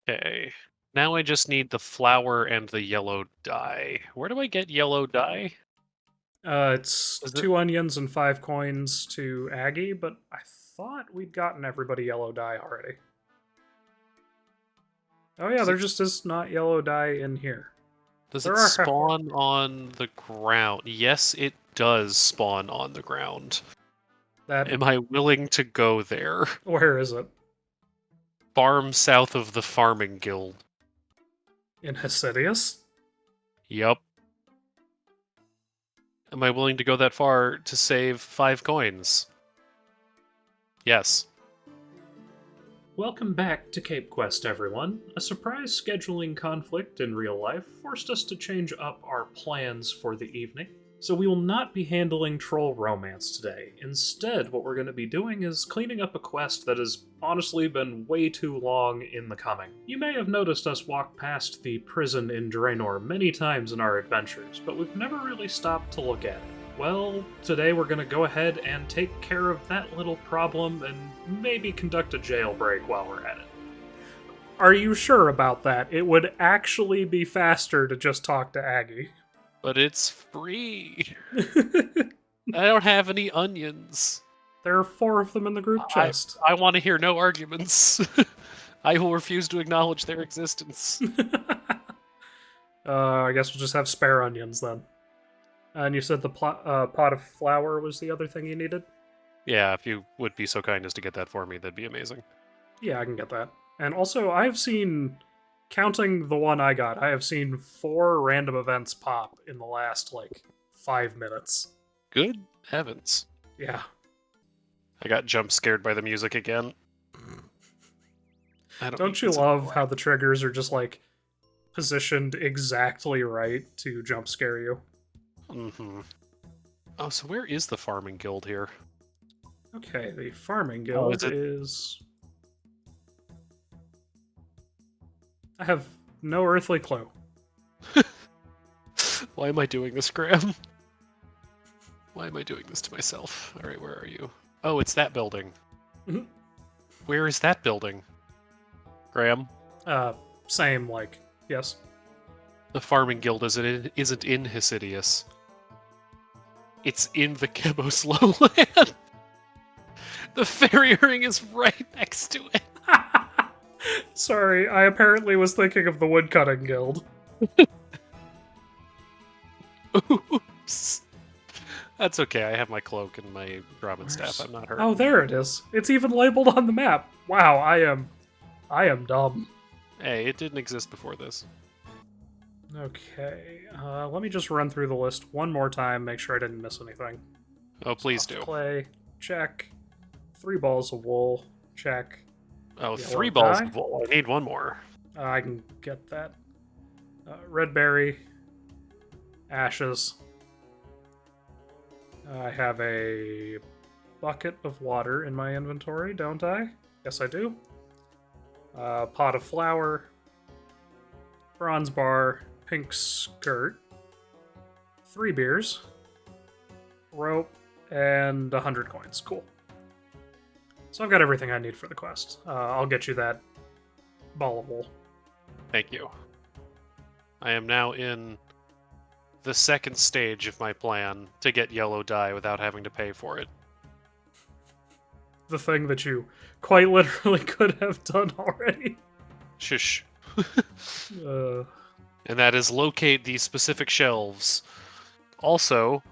Okay. Now I just need the flour and the yellow dye. Where do I get yellow dye? It's Is it? 2 onions and 5 coins to Aggie, but I thought we'd gotten everybody yellow dye already. Oh yeah, Does there it? just is not yellow dye in here. Does There it are spawn on the ground? Yes, it does spawn on the ground. that. Am I willing to go there? Where is it? Farm south of the farming guild. In Hesidius? Yup. Am I willing to go that far to save 5 coins? Yes. Welcome back to Cape Quest, everyone. A surprise scheduling conflict in real life forced us to change up our plans for the evening. So we will not be handling Troll Romance today. Instead, what we're going to be doing is cleaning up a quest that has honestly been way too long in the coming. You may have noticed us walk past the prison in Draenor many times in our adventures, but we've never really stopped to look at it. Well, today we're going to go ahead and take care of that little problem and maybe conduct a jailbreak while we're at it. Are you sure about that? It would actually be faster to just talk to Aggie. But it's free. I don't have any onions. There are 4 of them in the group I chest. I want to hear no arguments. I will refuse to acknowledge their existence. I guess we'll just have spare onions then. And you said the pot of flour was the other thing you needed? Yeah, if you would be so kind as to get that for me, that'd be amazing. Yeah, I can get that. And also, I've seen, counting the one I got, I have seen 4 random events pop in the last, 5 minutes. Good heavens. Yeah. I got jump scared by the music again. Don't you love how the triggers are just, positioned exactly right to jump scare you? Mm-hmm. Oh, so where is the farming guild here? Okay, the farming Oh, guild is it? is... I have no earthly clue. Why am I doing this, Graham? Why am I doing this to myself? Alright, where are you? Oh, it's that building. Mhm. Where is that building? Graham? Same, yes. The farming guild isn't in Hesidius. It's in the Chemos lowland. The fairy ring is right next to it. Sorry, I apparently was thinking of the woodcutting guild. Oops. That's okay. I have my cloak and my Brahmin staff. I'm not hurt. Oh, there it is. It's even labeled on the map. Wow, I am dumb. Hey, it didn't exist before this. Okay, let me just run through the list one more time, make sure I didn't miss anything. Oh, please Soft do. clay, check. 3 balls of wool, check. Oh, Yellow 3 balls dye. of wool. I need one more. I can get that. Red berry, ashes. I have a bucket of water in my inventory, don't I? Yes, I do. Pot of flour, bronze bar, pink skirt, 3 beers, rope, and 100 coins. Cool. So I've got everything I need for the quest. I'll get you that ball of wool. Thank you. I am now in the second stage of my plan to get yellow dye without having to pay for it. The thing that you quite literally could have done already. Shush. Uh, And that is locate these specific shelves. Also,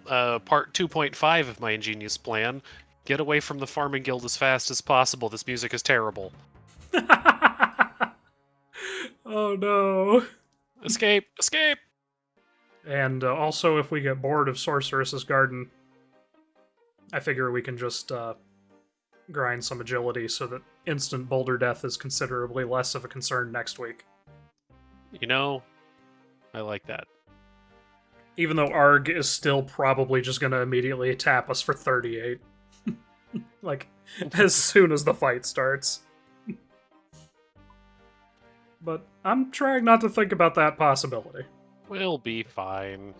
part 2.5 of my ingenious plan, get away from the farming guild as fast as possible. This music is terrible. oh no. Escape! Escape! And also, if we get bored of Sorceress's Garden, I figure we can just grind some agility so that instant boulder death is considerably less of a concern next week. You know, I like that. Even though Arg is still probably just going to immediately tap us for 38. As soon as the fight starts. But I'm trying not to think about that possibility. We'll be fine.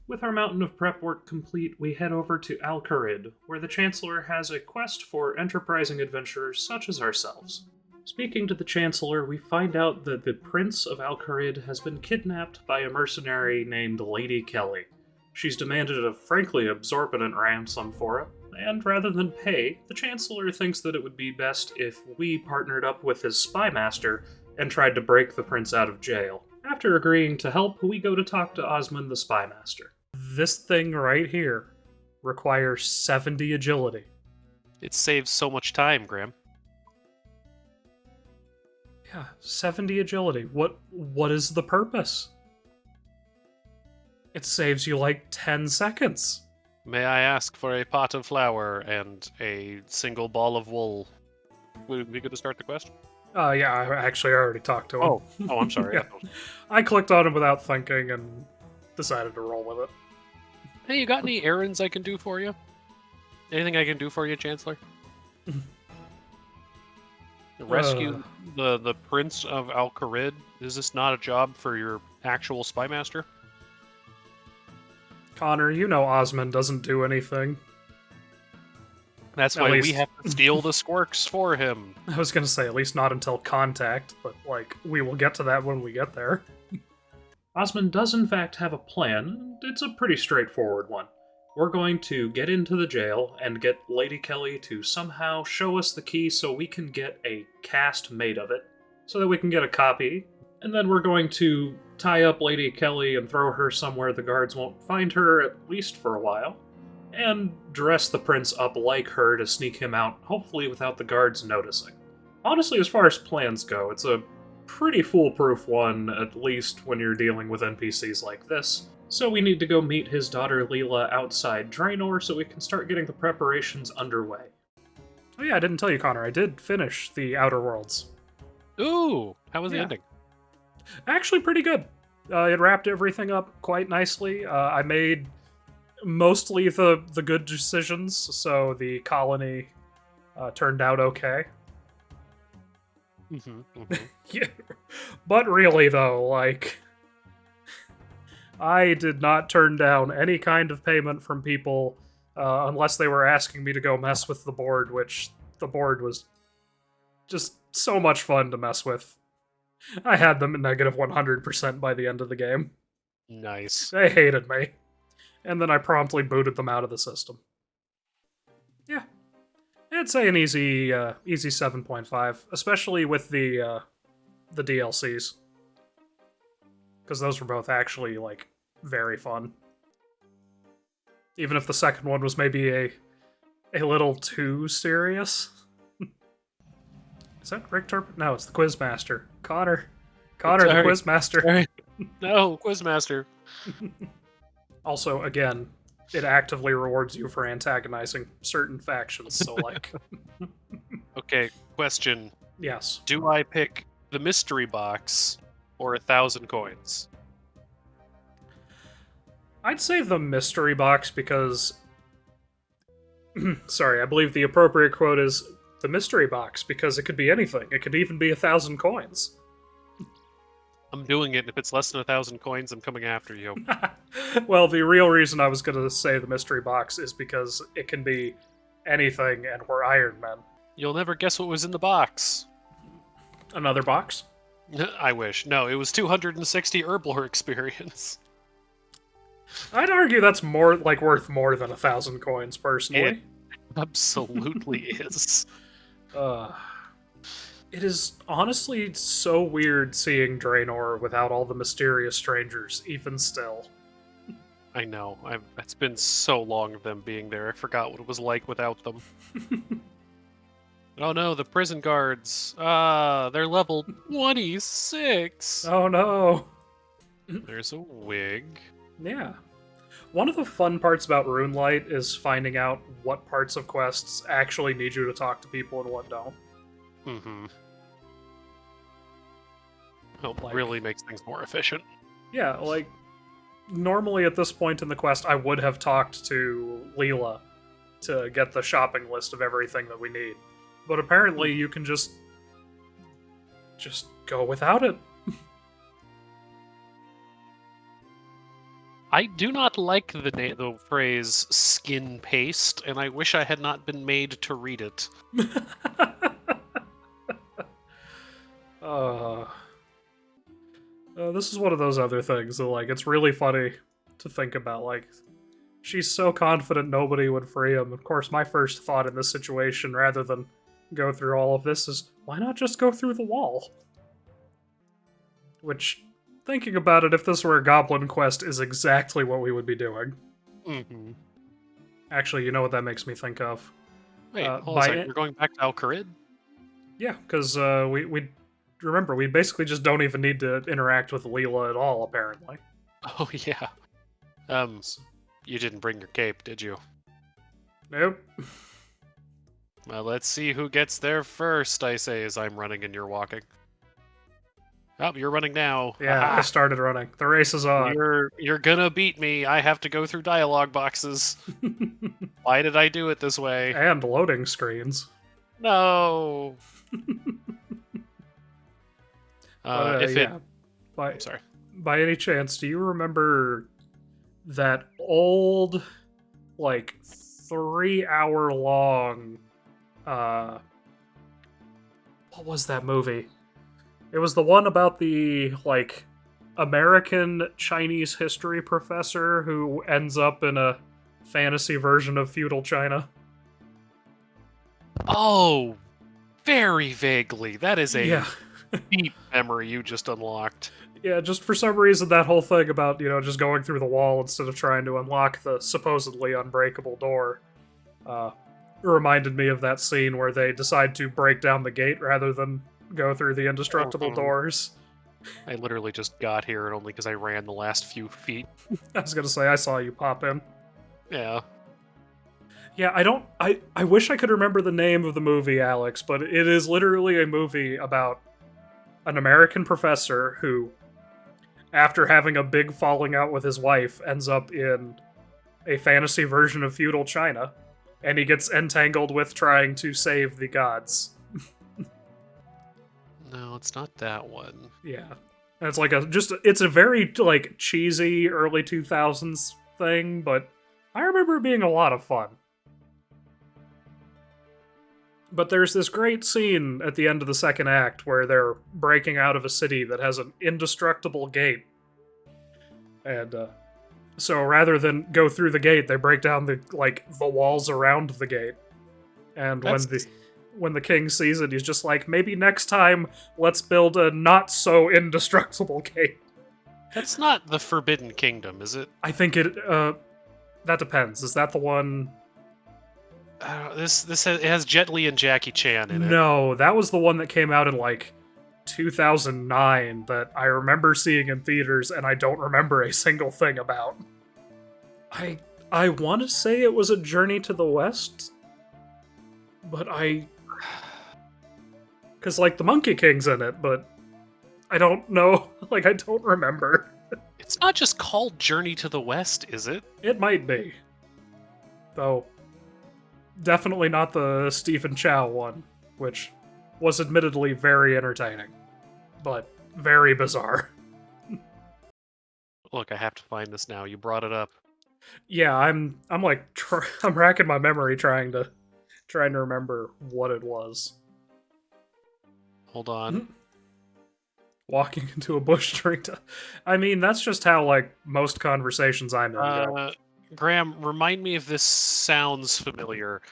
With our mountain of prep work complete, we head over to Al-Kharid, where the Chancellor has a quest for enterprising adventurers such as ourselves. Speaking to the Chancellor, we find out that the Prince of Al-Kharid has been kidnapped by a mercenary named Lady Kelly. She's demanded a frankly exorbitant ransom for it, and rather than pay, the Chancellor thinks that it would be best if we partnered up with his spy master and tried to break the prince out of jail. After agreeing to help, we go to talk to Osmond the spy master. This thing right here requires 70 agility. It saves so much time, Graham. Yeah, 70 agility. What is the purpose? It saves you like 10 seconds. May I ask for a pot of flour and a single ball of wool? Would we good to start the quest? Yeah, I already talked to him. Oh, I'm sorry. Yeah. I clicked on him without thinking and decided to roll with it. Hey, you got any errands I can do for you? Anything I can do for you, Chancellor? Rescue the Prince of Al-Kharid? Is this not a job for your actual spy master? Connor, you know Osmond doesn't do anything. That's At why least- we have to steal the squirks for him. I was gonna say, at least not until contact, but, we will get to that when we get there. Osmond does in fact have a plan, and it's a pretty straightforward one. We're going to get into the jail and get Lady Kelly to somehow show us the key so we can get a cast made of it, so that we can get a copy, and then we're going to tie up Lady Kelly and throw her somewhere the guards won't find her, at least for a while, and dress the prince up like her to sneak him out, hopefully without the guards noticing. Honestly, as far as plans go, it's a pretty foolproof one, at least when you're dealing with NPCs like this. So we need to go meet his daughter Leela outside Draenor so we can start getting the preparations underway. Oh yeah, I didn't tell you, Connor. I did finish the Outer Worlds. Ooh, how was the Yeah. ending? Actually, pretty good. It wrapped everything up quite nicely. I made mostly the good decisions, so the colony turned out okay. Yeah, but really though, I did not turn down any kind of payment from people unless they were asking me to go mess with the board, which the board was just so much fun to mess with. I had them at negative 100% by the end of the game. Nice. They hated me. And then I promptly booted them out of the system. Yeah. I'd say an easy 7.5, especially with the DLCs. Because those were both actually, very fun. Even if the second one was maybe a little too serious. Is that Rick Turpin? No, it's the Quizmaster. Connor, the Sorry. Quizmaster. Sorry. No, Quizmaster. Also, again, it actively rewards you for antagonizing certain factions, so, Okay, question. yes. Do I pick the mystery box or 1,000 coins? I'd say the mystery box because... Sorry, I believe the appropriate quote is the mystery box because it could be anything. It could even be 1,000 coins. I'm doing it. If it's less than 1,000 coins, I'm coming after you. Well, the real reason I was going to say the mystery box is because it can be anything and we're Ironmen. You'll never guess what was in the box. Another box? I wish. No, it was 260 Herblore experience. I'd argue that's more worth more than 1,000 coins, personally. Absolutely is. It is honestly so weird seeing Draenor without all the mysterious strangers, even still. I know. It's been so long of them being there. I forgot what it was like without them. Oh no, the prison guards. They're level 26. Oh no. There's a wig. Yeah. One of the fun parts about RuneLight is finding out what parts of quests actually need you to talk to people and what don't. Mm-hmm. It really makes things more efficient. Yeah, normally at this point in the quest, I would have talked to Leela to get the shopping list of everything that we need. But apparently you can just go without it. I do not like the phrase skin paste, and I wish I had not been made to read it. This is one of those other things that, like, it's really funny to think about. Like, she's so confident nobody would free him. Of course, my first thought in this situation, rather than go through all of this, is why not just go through the wall? Which, thinking about it, if this were a Goblin quest, is exactly what we would be doing. Mm-hmm. Actually, you know what that makes me think of? Wait, hold on a second. We're going back to Al-Kharid? Yeah, because we remember, we basically just don't even need to interact with Leela at all, apparently. Oh, yeah. You didn't bring your cape, did you? Nope. Well, let's see who gets there first, I say, as I'm running and you're walking. Oh, you're running now. Yeah, Aha! I started running. The race is on. You're gonna beat me. I have to go through dialogue boxes. Why did I do it this way? And loading screens. No. I'm sorry. By any chance, do you remember that old, like, 3-hour long, what was that movie? It was the one about the, like, American Chinese history professor who ends up in a fantasy version of feudal China. Oh, very vaguely. That is a Yeah. deep memory you just unlocked. Yeah, just for some reason, that whole thing about, just going through the wall instead of trying to unlock the supposedly unbreakable door, reminded me of that scene where they decide to break down the gate rather than go through the indestructible doors. I literally just got here, and only because I ran the last few feet. I was gonna say, I saw you pop in. Yeah. Yeah, I wish I could remember the name of the movie, Alex, but it is literally a movie about an American professor who, after having a big falling out with his wife, ends up in a fantasy version of feudal China, and he gets entangled with trying to save the gods. No, it's not that one. Yeah. And it's like it's a very, like, cheesy early 2000s thing, but I remember it being a lot of fun. But there's this great scene at the end of the second act where they're breaking out of a city that has an indestructible gate. And, so rather than go through the gate, they break down the walls around the gate. And when the king sees it, he's just like, maybe next time, let's build a not-so-indestructible gate. That's not the Forbidden Kingdom, is it? I think that depends. Is that the one... it has Jet Li and Jackie Chan in it. No, that was the one that came out in, 2009 that I remember seeing in theaters and I don't remember a single thing about. I want to say it was A Journey to the West, but because, the Monkey King's in it, but I don't know. I don't remember. It's not just called Journey to the West, is it? It might be. Though, definitely not the Stephen Chow one, which was admittedly very entertaining, but very bizarre. Look, I have to find this now. You brought it up. Yeah, I'm racking my memory trying to remember what it was. Hold on. Walking into a bush during I mean, that's just how, most conversations I'm in go. Graham, remind me if this sounds familiar.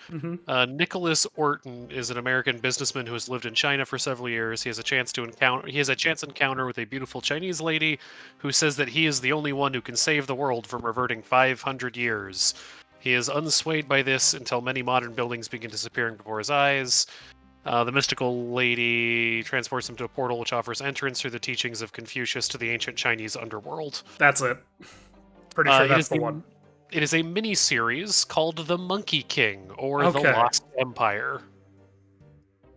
Nicholas Orton is an American businessman who has lived in China for several years. He has a chance encounter with a beautiful Chinese lady who says that he is the only one who can save the world from reverting 500 years. He is unswayed by this until many modern buildings begin disappearing before his eyes. The mystical lady transports him to a portal which offers entrance through the teachings of Confucius to the ancient Chinese underworld. That's it. Pretty sure that's the one. It is a mini-series called The Monkey King, or The Lost Empire.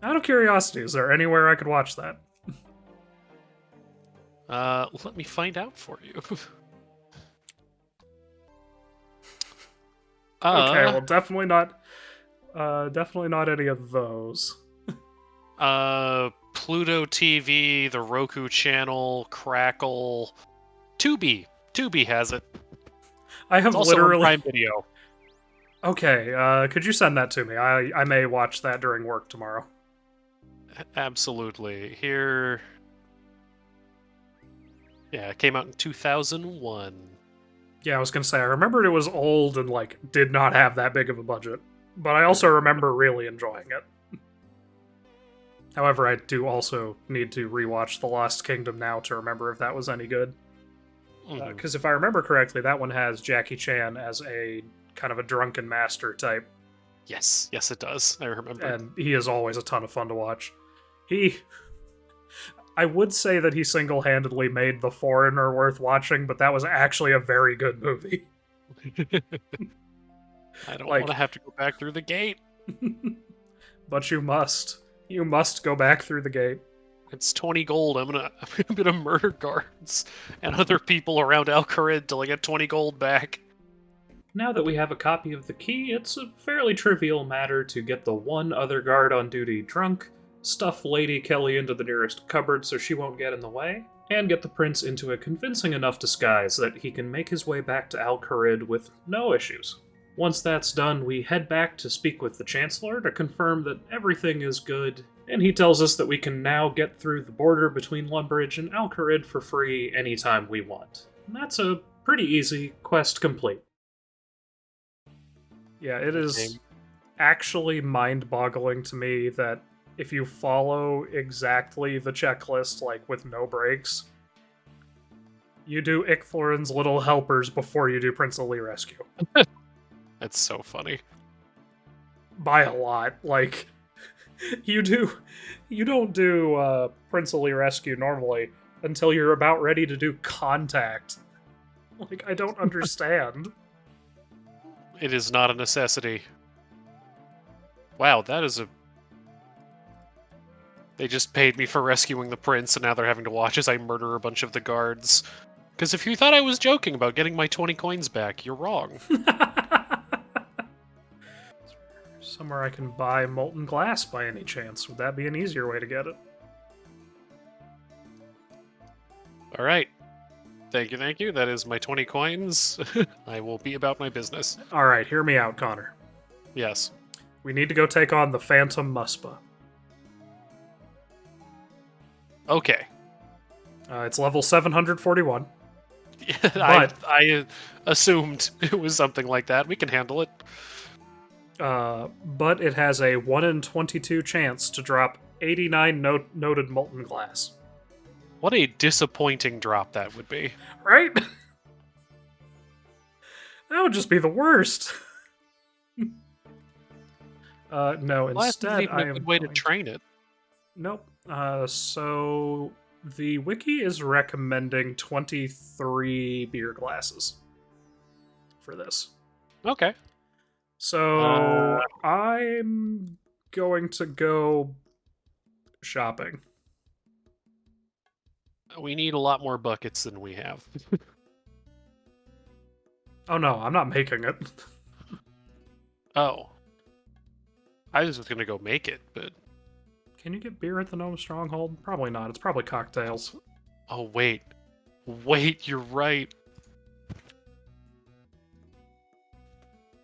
Out of curiosity, is there anywhere I could watch that? Let me find out for you. Okay, well, definitely not any of those. Pluto TV, the Roku channel, Crackle, Tubi. Tubi has it. I have it's also literally on Prime Video. Okay, could you send that to me? I may watch that during work tomorrow. Absolutely. Here. Yeah, it came out in 2001. Yeah, I was gonna say, I remembered it was old and, like, did not have that big of a budget. But I also remember really enjoying it. However, I do also need to rewatch The Lost Kingdom now to remember if that was any good. Mhm. Because if I remember correctly, that one has Jackie Chan as a kind of a drunken master type, Yes, yes, it does. I remember. and he is always a ton of fun to watch. He. I would say that he single handedly made The Foreigner worth watching, but that was actually a very good movie. I don't Like- want to have to go back through the gate. But you must. You must go back through the gate. It's 20 gold. I'm gonna murder guards and other people around Al Kharid till I get 20 gold back. Now that we have a copy of the key, it's a fairly trivial matter to get the one other guard on duty drunk, stuff Lady Kelly into the nearest cupboard so she won't get in the way, and get the prince into a convincing enough disguise that he can make his way back to Al Kharid with no issues. Once that's done, we head back to speak with the Chancellor to confirm that everything is good, and he tells us that we can now get through the border between Lumbridge and Al Kharid for free anytime we want. And that's a pretty easy quest complete. Yeah, it is actually mind-boggling to me that if you follow exactly the checklist, like with no breaks, you do Ichthorin's Little Helpers before you do Princely Rescue. That's so funny. By a lot. Like, you don't do Princely Rescue normally until you're about ready to do Contact. Like, I don't understand. It is not a necessity. Wow, that is a... They just paid me for rescuing the prince, and now they're having to watch as I murder a bunch of the guards. Because if you thought I was joking about getting my 20 coins back, you're wrong. Somewhere I can buy molten glass by any chance. Would that be an easier way to get it? Alright. Thank you. That is my 20 coins. I will be about my business. Alright, hear me out, Connor. Yes. We need to go take on the Phantom Muspa. Okay. It's level 741. I assumed it was something like that. We can handle it. But it has a 1 in 22 chance to drop 89 noted molten glass. What a disappointing drop that would be. Right? That would just be the worst. No, Well, that's not instead even I a am good way to going- train it. Nope. So the wiki is recommending 23 beer glasses for this. Okay. So I'm going to go shopping. We need a lot more buckets than we have. Oh no, I'm not making it. Oh. I was just gonna go make it, but... Can you get beer at the Gnome Stronghold? Probably not. It's probably cocktails. Oh, wait. Wait, you're right.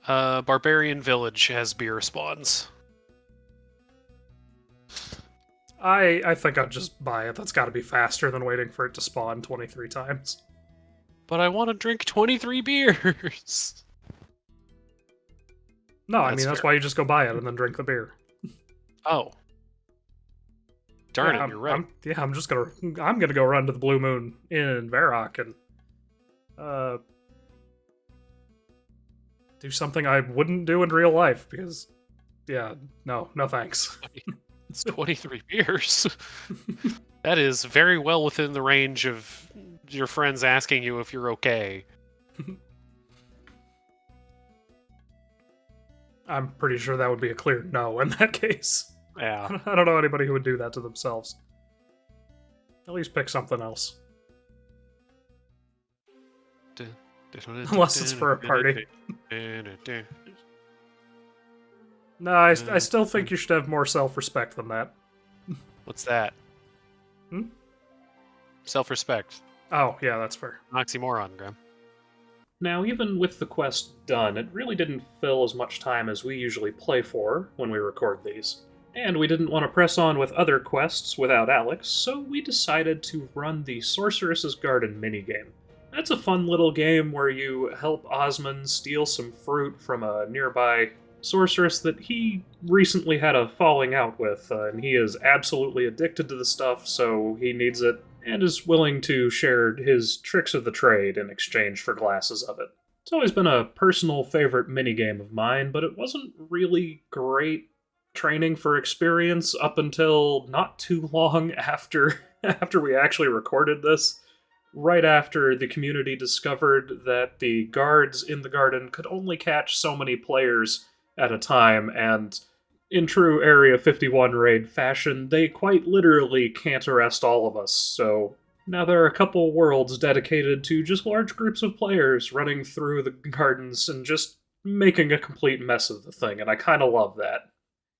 Barbarian Village has beer spawns. I think I'll just buy it. That's got to be faster than waiting for it to spawn 23 times. But I want to drink 23 beers! No, I That's mean, that's fair. why you just go buy it and then drink the beer. Oh. Darn Yeah, it, you're right. I'm gonna go run to the Blue Moon in Varrock and do something I wouldn't do in real life because no thanks. It's 23 beers. That is very well within the range of your friends asking you if you're okay. I'm pretty sure that would be a clear no in that case. Yeah. I don't know anybody who would do that to themselves. At least pick something else. Unless it's for a party. No, I still think you should have more self-respect than that. What's that? Hmm? Self-respect. Oh, yeah, that's fair. Oxymoron, Graham. Now, even with the quest done, it really didn't fill as much time as we usually play for when we record these. And we didn't want to press on with other quests without Alex, so we decided to run the Sorceress's Garden minigame. That's a fun little game where you help Osmond steal some fruit from a nearby sorceress that he recently had a falling out with, and he is absolutely addicted to the stuff, so he needs it, and is willing to share his tricks of the trade in exchange for glasses of it. It's always been a personal favorite minigame of mine, but it wasn't really great training for experience up until not too long after we actually recorded this. Right after the community discovered that the guards in the garden could only catch so many players at a time, and in true Area 51 raid fashion, they quite literally can't arrest all of us, so now there are a couple worlds dedicated to just large groups of players running through the gardens and just making a complete mess of the thing, and I kinda love that.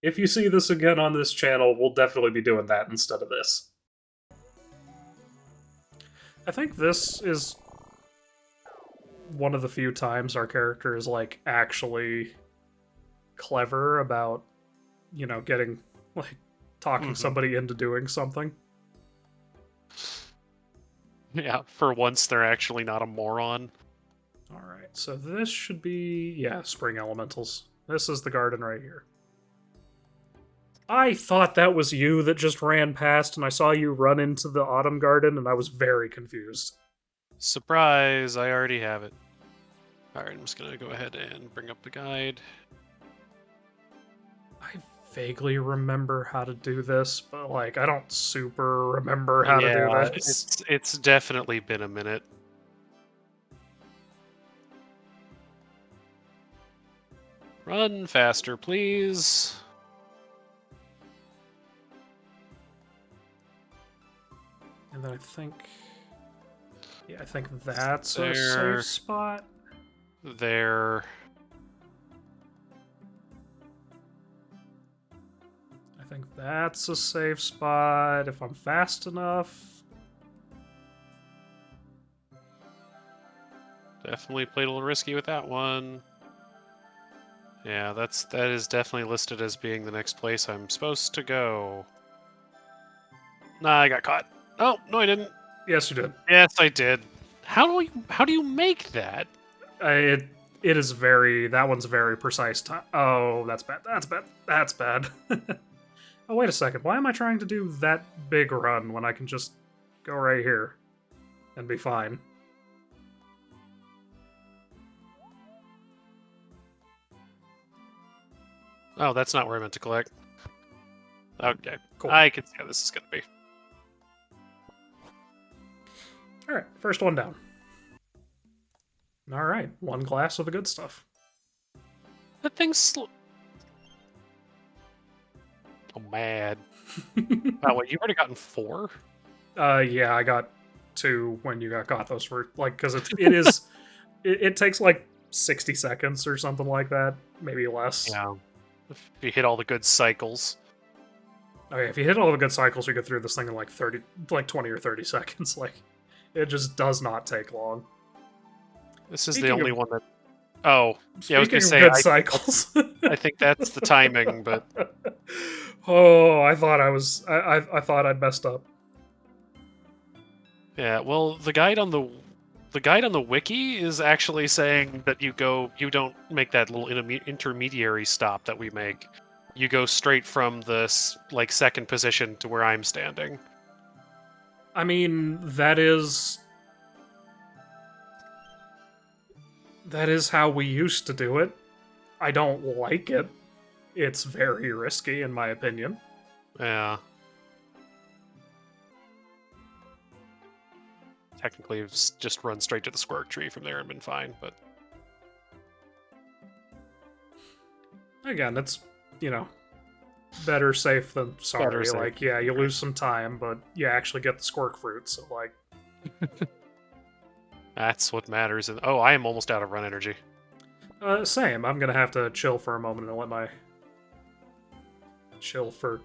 If you see this again on this channel, we'll definitely be doing that instead of this. I think this is one of the few times our character is, like, actually clever about, you know, getting, like, talking somebody into doing something. Yeah, for once they're actually not a moron. Alright, so this should be, yeah, spring elementals. This is the garden right here. I thought that was you that just ran past, and I saw you run into the autumn garden, and I was very confused. Surprise, I already have it. Alright, I'm just gonna go ahead and bring up the guide. I vaguely remember how to do this, but, like, I don't super remember how to do this. It's definitely been a minute. Run faster, please. And then I think... yeah, I think that's a There. safe spot. There. I think that's a safe spot if I'm fast enough. Definitely played a little risky with that one. Yeah, that is definitely listed as being the next place I'm supposed to go. Nah, I got caught. Oh, no I didn't. Yes, you did. Yes, I did. How do you make that? It is very... that one's very precise time. Oh, that's bad. That's bad. That's bad. Oh, wait a second. Why am I trying to do that big run when I can just go right here and be fine? Oh, that's not where I meant to collect. Okay, Cool. I can see how this is going to be. Alright, first one down. Alright, one glass of the good stuff. That thing's oh, mad. Oh, wait, you've already gotten 4? Yeah, I got 2 when you got caught. Those were, like, because it is... it takes, like, 60 seconds or something like that. Maybe less. Yeah. If you hit all the good cycles. Okay, if you hit all the good cycles, you get through this thing in, like, 20 or 30 seconds. Like, it just does not take long. This is Speaking the only of- one that... Oh, yeah, I was going to Speaking of say, good cycles... I think that's the timing, but... Oh, I thought I was... I thought I'd messed up. Yeah, well, the guide on the wiki is actually saying that you don't make that little intermediary stop that we make. You go straight from this, like, second position to where I'm standing. I mean, that is how we used to do it. I don't like it. It's very risky, in my opinion. Yeah. Technically, it's just run straight to the squirk tree from there and been fine, but... Again, it's, you know, better safe than sorry. Better safe. Like, yeah, you lose some time, but you actually get the squirk fruit, so, like... That's what matters. And oh, I am almost out of run energy. Same. I'm gonna have to chill for a moment and let my... chill for...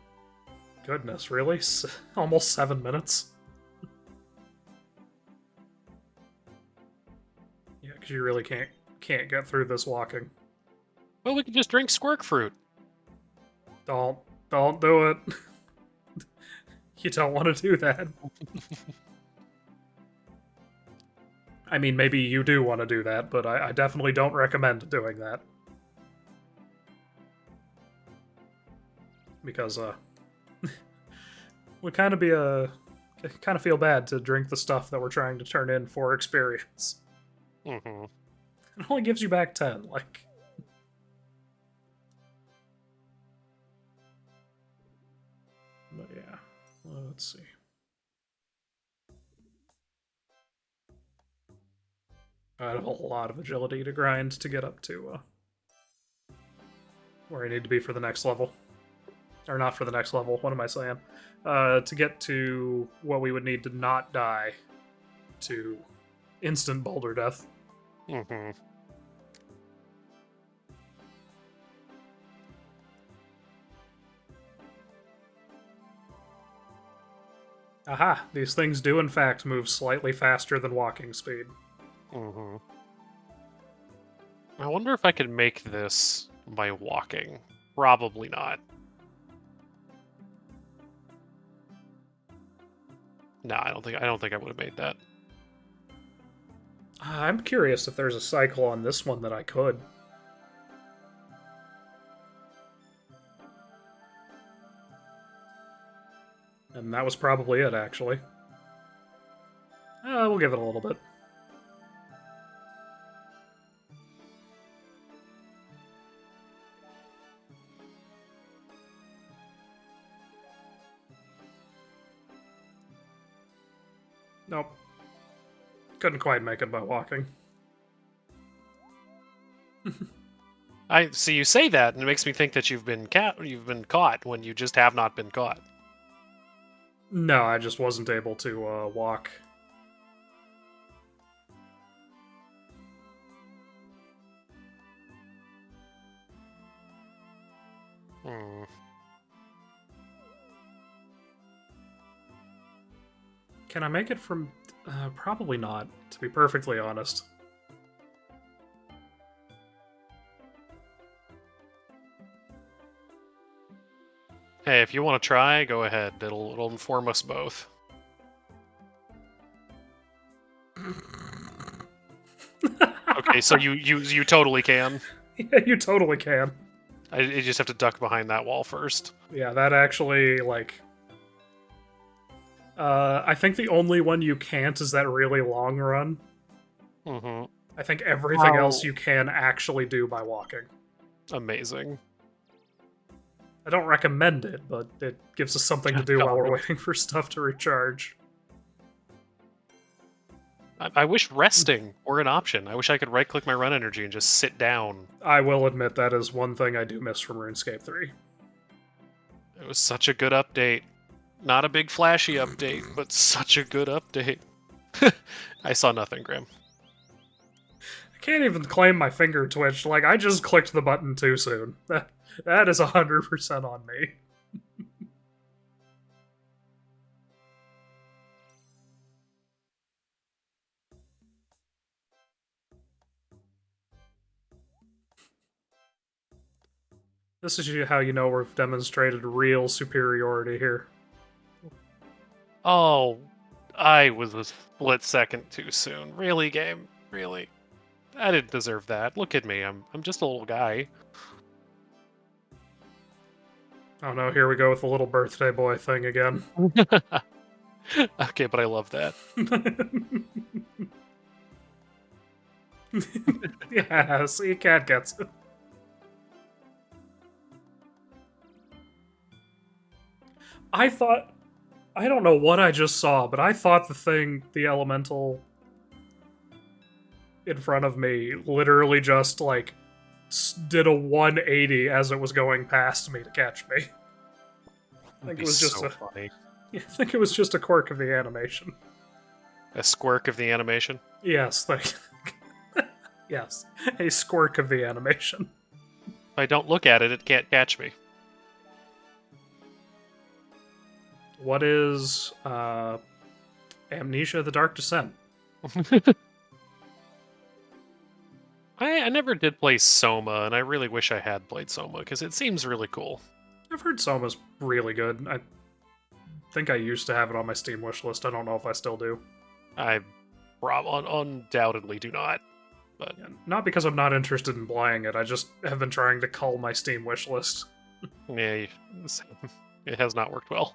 goodness, really? Almost 7 minutes? Yeah, because you really can't get through this walking. Well, we can just drink squirk fruit. Don't Don't do it. You don't want to do that. I mean, maybe you do want to do that, but I definitely don't recommend doing that. Because, would kind of be kind of feel bad to drink the stuff that we're trying to turn in for experience. Mm-hmm. It only gives you back 10, like... But yeah, let's see. I have a lot of agility to grind to get up to where I need to be for the next level. Or not for the next level, what am I saying? To get to what we would need to not die to instant boulder death. Mm-hmm. Aha! These things do in fact move slightly faster than walking speed. Mm-hmm. I wonder if I could make this by walking. Probably not. No, I don't think I would have made that. I'm curious if there's a cycle on this one that I could. And that was probably it, actually. We'll give it a little bit. Nope. Couldn't quite make it by walking. I see you say that, and it makes me think that you've been caught when you just have not been caught. No, I just wasn't able to walk. Hmm. Can I make it from... probably not, to be perfectly honest. Hey, if you want to try, go ahead. It'll inform us both. Okay, so you totally can. Yeah, you totally can. You just have to duck behind that wall first. Yeah, that actually, like... I think the only one you can't is that really long run. Mm-hmm. I think everything else you can actually do by walking. Amazing. I don't recommend it, but it gives us something to do while we're waiting for stuff to recharge. I wish resting were an option. I wish I could right-click my run energy and just sit down. I will admit that is one thing I do miss from RuneScape 3. It was such a good update. Not a big flashy update, but such a good update. I saw nothing, Graham. I can't even claim my finger twitched. Like, I just clicked the button too soon. That is 100% on me. This is how you know we've demonstrated real superiority here. Oh, I was a split second too soon. Really, game? Really? I didn't deserve that. Look at me. I'm just a little guy. Oh no, here we go with the little birthday boy thing again. Okay, but I love that. Yeah, see, cat gets it. I thought... I don't know what I just saw, but I thought the elemental in front of me literally just, like, did a 180 as it was going past me to catch me. I think it was just so funny. I think it was just a quirk of the animation. A squirk of the animation? Yes, yes, a squirk of the animation. If I don't look at it, it can't catch me. What is Amnesia: The Dark Descent? I never did play Soma, and I really wish I had played Soma, because it seems really cool. I've heard Soma's really good. I think I used to have it on my Steam wishlist. I don't know if I still do. I undoubtedly do not. But Yeah, not because I'm not interested in playing it. I just have been trying to cull my Steam wishlist. yeah, it has not worked well.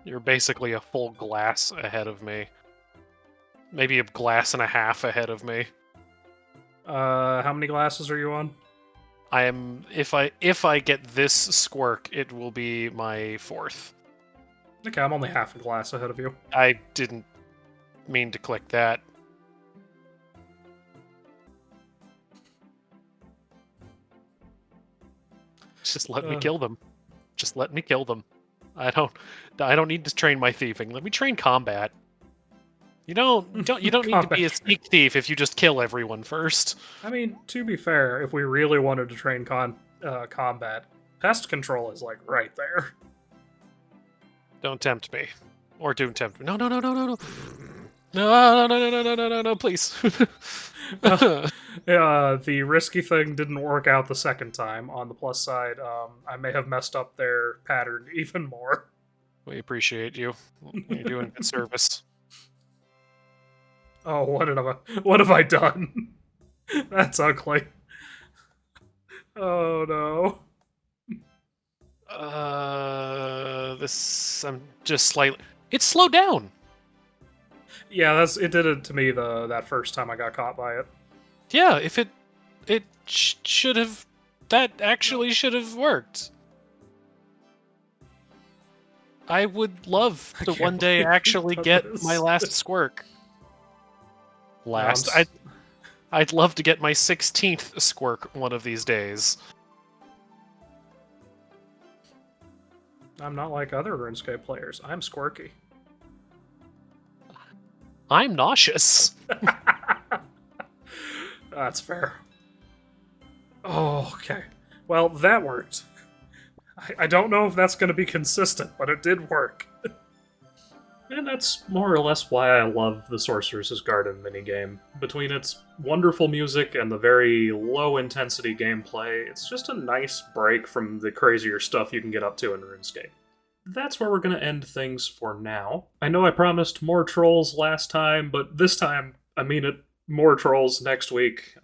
You're basically a full glass ahead of me. Maybe a glass and a half ahead of me. How many glasses are you on? I am if I get this squirk, it will be my 4th. Okay, I'm only half a glass ahead of you. I didn't mean to click that. Just let me kill them. Just let me kill them. I don't need to train my thieving. Let me train combat. You don't need to be a sneak thief if you just kill everyone first. I mean, to be fair, if we really wanted to train combat, pest control is like right there. Don't tempt me. Or do tempt me. No. No, please. The risky thing didn't work out the second time. On the plus side, I may have messed up their pattern even more. We appreciate you. You're doing good service. Oh, what have I done? That's ugly. Oh no. I'm just slightly. It slowed down. Yeah, it did it to me that first time I got caught by it. Yeah, if it should have. That actually should have worked. I would love to one day actually get my last squirk. I'd love to get my 16th squirk one of these days. I'm not like other RuneScape players. I'm squirky. I'm nauseous. That's fair. Oh, okay. Well, that worked. I don't know if that's going to be consistent, but it did work. And that's more or less why I love the Sorceress's Garden minigame. Between its wonderful music and the very low-intensity gameplay, it's just a nice break from the crazier stuff you can get up to in RuneScape. That's where we're going to end things for now. I know I promised more trolls last time, but this time, I mean it, more trolls next week.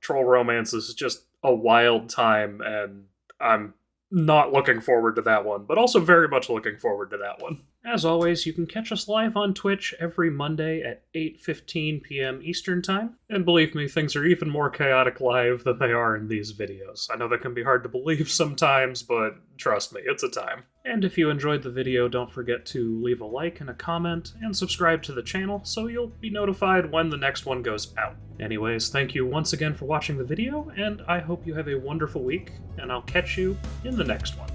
Troll Romance is just a wild time, and I'm not looking forward to that one, but also very much looking forward to that one. As always, you can catch us live on Twitch every Monday at 8:15 p.m. Eastern Time. And believe me, things are even more chaotic live than they are in these videos. I know that can be hard to believe sometimes, but trust me, it's a time. And if you enjoyed the video, don't forget to leave a like and a comment, and subscribe to the channel so you'll be notified when the next one goes out. Anyways, thank you once again for watching the video, and I hope you have a wonderful week, and I'll catch you in the next one.